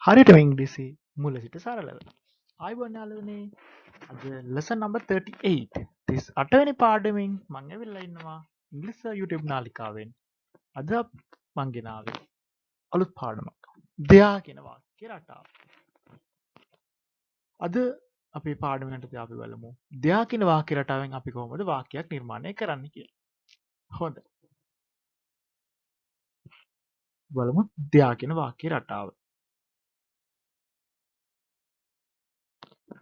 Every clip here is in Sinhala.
හරියටම ඉංග්‍රීසි මුල සිට සරලව. ආයුබෝවන් යාළුවනේ. අද lesson number 38. 38 වෙනි පාඩමෙන් මම ඇවිල්ලා ඉන්නවා ඉංග්‍රීසි YouTube නාලිකාවෙන්. අද මම ගෙනාවේ අලුත් පාඩමක්. දෙයා කියන වාක්‍ය රටාව. අද අපේ පාඩමකට අපි බලමු. දෙයා කියන වාක්‍ය රටාවෙන් අපි කොහොමද වාක්‍යයක් නිර්මාණය කරන්න කියලා. හොඳයි. බලමු දෙයා කියන වාක්‍ය රටාව.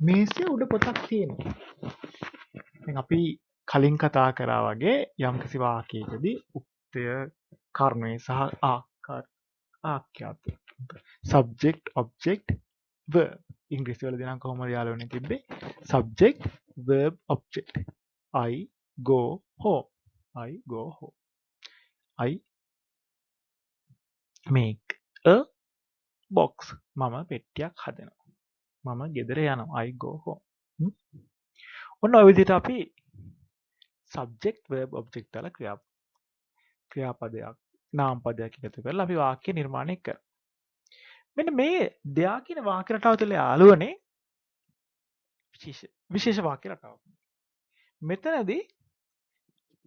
මේසේ උඩ පොතක් තියෙනවා. දැන් අපි කලින් කතා කරා වගේ යම්කිසි වාක්‍යයකදී උක්තය කර්මය සහ ආඛ්‍යාත subject object verb ඉංග්‍රීසි වලදී නම් කොහොමද යාළුවනේ තිබ්බේ subject verb object I go home I make a box මම පෙට්ටියක් හදනවා මම ගෙදර යනවා I go home ඔන්න ඔය විදිහට අපි subject verb object වල ක්‍රියාපදයක් නාමපදයක් එකතු කරලා අපි වාක්‍ය නිර්මාණය කරනවා. මෙන්න මේ දෙයා කියන වාක්‍ය රටාව තුළ යාළුවනේ විශේෂ වාක්‍ය රටාවක්. මෙතනදී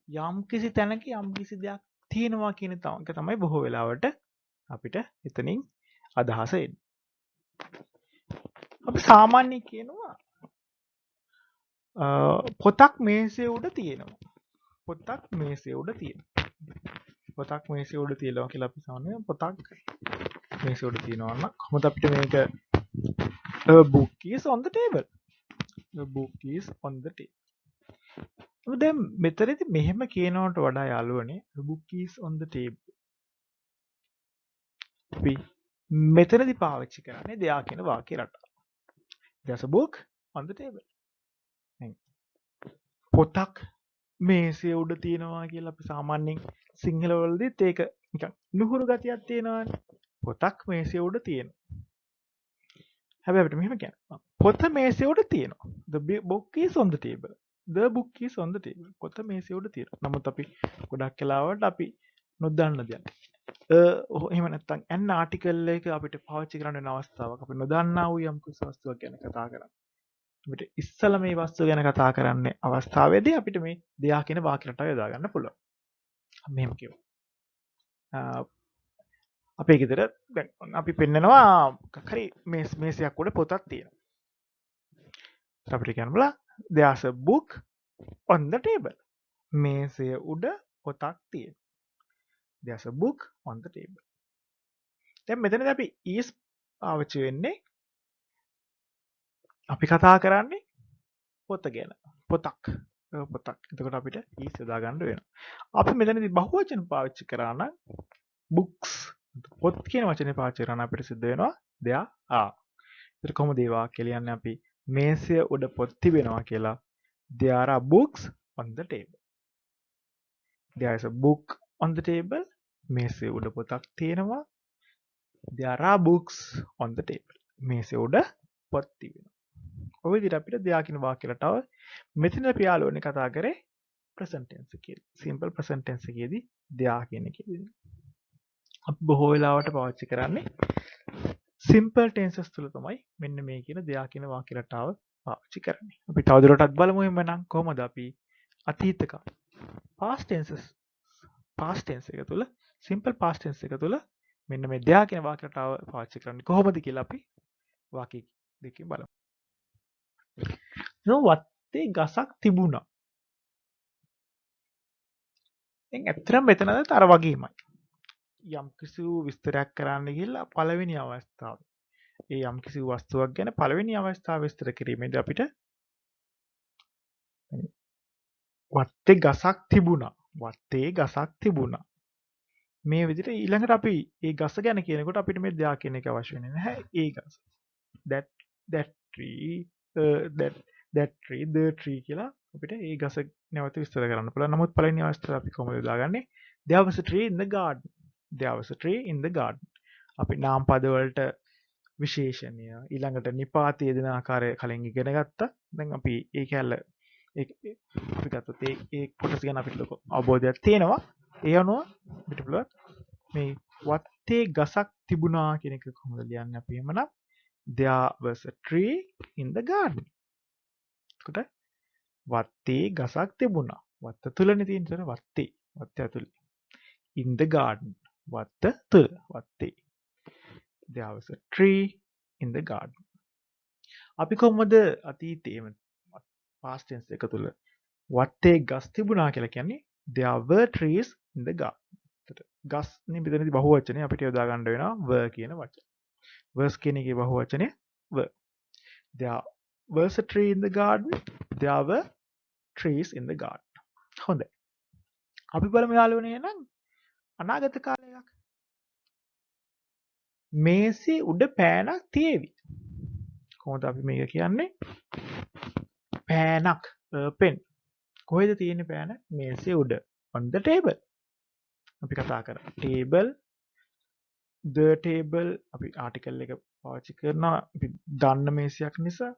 යම්කිසි තැනක යම්කිසි දෙයක් තියෙනවා කියන එක තමයි බොහෝ වෙලාවට අපිට එතනින් අදහස එන්නේ. අපි සාමාන්‍යයෙන් කියනවා පොතක් මේසේ උඩ තියෙනවා. පොතක් මේසේ උඩ තියෙනවා. පොතක් මේසේ උඩ තියෙනවා කියලා අපි සාමාන්‍යයෙන් පොතක් මේසේ උඩ තියෙනවා නම් කොහොමද අපිට මේක a book is on the table. A book is on the table. දැන් මෙතනදී මෙහෙම කියනවට වඩා යාළුවනේ a book is on the table. අපි මෙතනදී පාවිච්චි කරන්නේ දෙයා කියන වාක්‍ය රටාව. There's a book on the table. පොතක් මේසේ උඩ තියෙනවා කියලා අපි සාමාන්‍යයෙන් සිංහල වලදීත් ඒක නිකන් නුහුරු ගතියක් තියෙනවානේ. පොතක් මේසේ උඩ තියෙනවා. හැබැයි අපිට මෙහෙම කියන්න. පොත මේසේ උඩ තියෙනවා. The book is on the table. The book is on the table. පොත මේසේ උඩ තියෙනවා. නමුත් අපි ගොඩක් වෙලාවට අපි නොදන්න දෙයක්. එහෙම නැත්නම් an article එක අපිට පාවිච්චි කරන්න වෙන අවස්ථාවක්. අපි නොදන්නා වූ යම් කිසි වස්තුවක් ගැන කතා කරන්නේ. අපිට ඉස්සල මේ වස්තුව ගැන කතා කරන්න අවස්ථාවේදී අපිට මේ දෙයා කියන වාක්‍ය රටාව යොදා ගන්න පුළුවන්. මෙහෙම කියමු. අපේ ගෙදර දැන් අපි පෙන්නනවා මොකක් හරි මේසයක් උඩ පොතක් තියෙනවා. අපිට කියන්න බලා there's a book on the table. මේසය උඩ පොතක් තියෙනවා. there's a book on the table. දැන් මෙතනදී අපි is පාවිච්චි වෙන්නේ අපි කතා කරන්නේ පොත ගැන. පොතක්. එතකොට අපිට is යොදා ගන්න වෙනවා. අපි මෙතනදී බහුවචන පාවිච්චි කරා නම් books පොත් කියන වචනේ පාවිච්චි කරා නම් අපිට සිද්ධ වෙනවා there are. ඒකට කොහොමද ඒ වාක්‍ය ලියන්නේ අපි මේසය උඩ පොත් තිබෙනවා කියලා there are books on the table. there is a book on the table. මේසය උඩ පොතක් තියෙනවා. there are books on the table. මේසය උඩ පොත් තිබෙනවා. ඔය විදිහට අපිට දෙයා කියන වාක්‍ය රටාව මෙතන අපි යාළුවනේ කතා කරේ present tense එකේදී. simple present tense එකේදී දෙයා කියන එකේදී. අපි බොහෝ වෙලාවට පාවිච්චි කරන්නේ simple tenses තුල තමයි මෙන්න මේ කියන දෙයා කියන වාක්‍ය රටාව පාවිච්චි කරන්නේ. අපි තවදුරටත් බලමු එhmenan කොහොමද අපි අතීත කාල past tense එක තුල simple past tense එක තුල මෙන්න මේ දෙයා කියන වාක්‍ය රටාව පාවිච්චි කරන්නේ කොහොමද කියලා අපි වාක්‍ය දෙකකින් බලමු. වත්තේ ගසක් තිබුණා. දැන් ඇත්තටම මෙතනදත් අර වගේමයි. යම් කිසි විස්තරයක් කරන්න ගිහිල්ලා පළවෙනි අවස්ථාවේ ඒ යම් කිසි වස්තුවක් ගැන පළවෙනි අවස්ථාවේ විස්තර කිරීමේදී අපිට වත්තේ ගසක් තිබුණා. වත්තේ ගසක් තිබුණා. මේ විදිහට ඊළඟට අපි ඒ ගස ගැන කියනකොට අපිට මේ දෙයක් කියන එක අවශ්‍ය වෙන්නේ නැහැ. ඒ ගස. that tree that tree the tree කියලා අපිට ඒ ගස නැවත විස්තර කරන්න පුළුවන්. නමුත් පළවෙනි අවස්ථාවේ අපි කොහොමද යොදාගන්නේ? there was a tree in the garden. there was a tree in the garden. අපි නාම පද වලට විශේෂණය ඊළඟට නිපාතය දෙන ආකාරය කලින් ඉගෙන ගත්තා. දැන් අපි ඒ කැලල අපි ගත්තොත් ඒ කොටස ගැන අපිට ලොකු අවබෝධයක් තියෙනවා. ඒ අනුව අපිට පුළුවන් මේ වත්තේ ගසක් තිබුණා කියන එක කොහොමද ලියන්නේ අපි එහෙමනම් there was a tree in the garden. එතකොට වත්තේ ගසක් තිබුණා. වත්ත තුලනේ තියෙන්නේ වත්තේ. වත්ත ඇතුලේ. In the garden. වත්ත තුල. වත්තේ. There was a tree in the garden. අපි කොහොමද අතීතයේම past tense එක තුල වත්තේ ගස් තිබුණා කියලා කියන්නේ there were trees in the garden. ගස් නේ මෙතනදී බහුවචනේ අපිට යොදා ගන්න වෙනවා were කියන වචන. was කියන එකේ බහුවචනේ were. There was a tree in the garden. There were trees in the garden. හොඳයි. අපි බලමු යාළුවනේ එහෙනම් අනාගත කාලයක්. මේසේ උඩ පෑනක් තියේවි. කොහොමද අපි මේක කියන්නේ? පෑනක් pen. කොහෙද තියෙන්නේ පෑන? මේසේ උඩ. On the table. අපි කතා කරා. table the table අපි ආටිකල් එක පාවිච්චි කරනවා අපි දන්න මේසයක් නිසා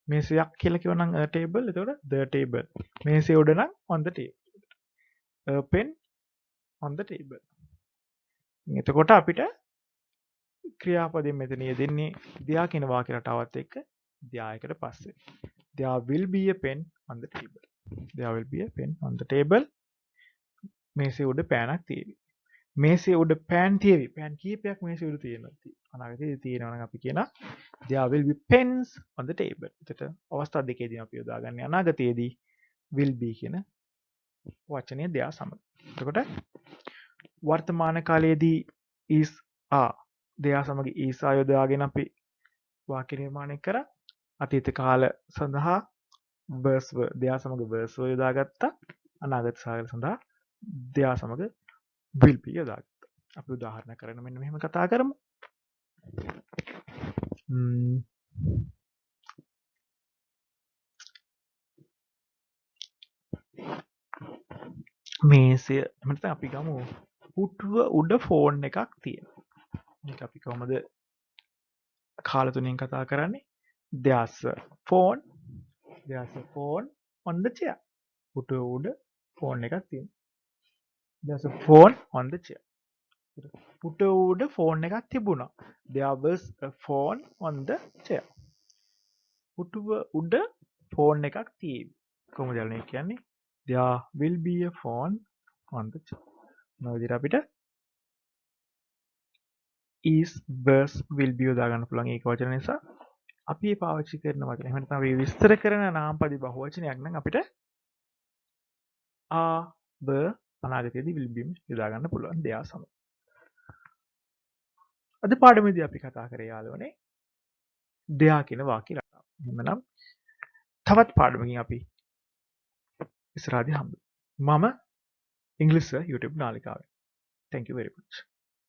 මේසයක් කියලා කියවනම් a table එතකොට the table මේසේ උඩ නම් on the table a pen on the table එතකොට අපිට ක්‍රියාපදයෙන් මෙතන යෙදෙන්නේ there කියන වාක්‍ය රටාවත් එක්ක there එකට පස්සේ there will be a pen on the table there will be a pen on the table මේසේ උඩ පෑනක් තියෙවි මේසේ උඩ පෑන් තියෙවි පෑන් කීපයක් මේසේ උඩ තියෙනවා අනාගතයේදී තියෙනවා නම් අපි කියනවා there will be pens on the table එතකොට අවස්ථා දෙකේදී අපි යොදාගන්නේ අනාගතයේදී will be කියන වචනය there සමග එතකොට වර්තමාන කාලයේදී is are there සමග is are යොදාගෙන අපි වාක්‍ය නිර්මාණය කරා අතීත කාල සඳහා verse were there සමග verse were යොදාගත්තා අනාගත කාල සඳහා there සමග will be යොදාගත්තා. අපි උදාහරණ කරගෙන මෙන්න මෙහෙම කතා කරමු. මේසය නැත්නම් අපි ගමු පුටුව උඩ ෆෝන් එකක් තියෙනවා. මේක අපි කොහමද කාල තුනෙන් කතා කරන්නේ? there's a phone on the chair. පුටුව උඩ ෆෝන් එකක් තියෙනවා. there's a phone on the chair. පුටුව උඩ ෆෝන් එකක් තිබුණා. there was a phone on the chair. පුටුව උඩ ෆෝන් එකක් තියෙවි. කොහොමද යාළුවනේ කියන්නේ? there will be a phone on the chair. මේ විදිහට අපිට is was will be යොදා ගන්න පුළුවන් ඒක වචන නිසා අපි මේ පාවිච්චි කරන වචන. එහෙම නැත්නම් අපි විස්තර කරන නාමපද බහුවචනයක් නම් අපිට are were අනාගතයේදී will be යොදා ගන්න පුළුවන් දෙයක් සමග. අද පාඩමේදී අපි කතා කරේ යාළුවනේ දෙයා කියන වාක්‍ය රටාව. එහෙමනම් තවත් පාඩමකින් අපි ඉස්සරහදී හම්බෙමු. මම ඉංග්‍රීසි YouTube නාලිකාවේ. Thank you very much.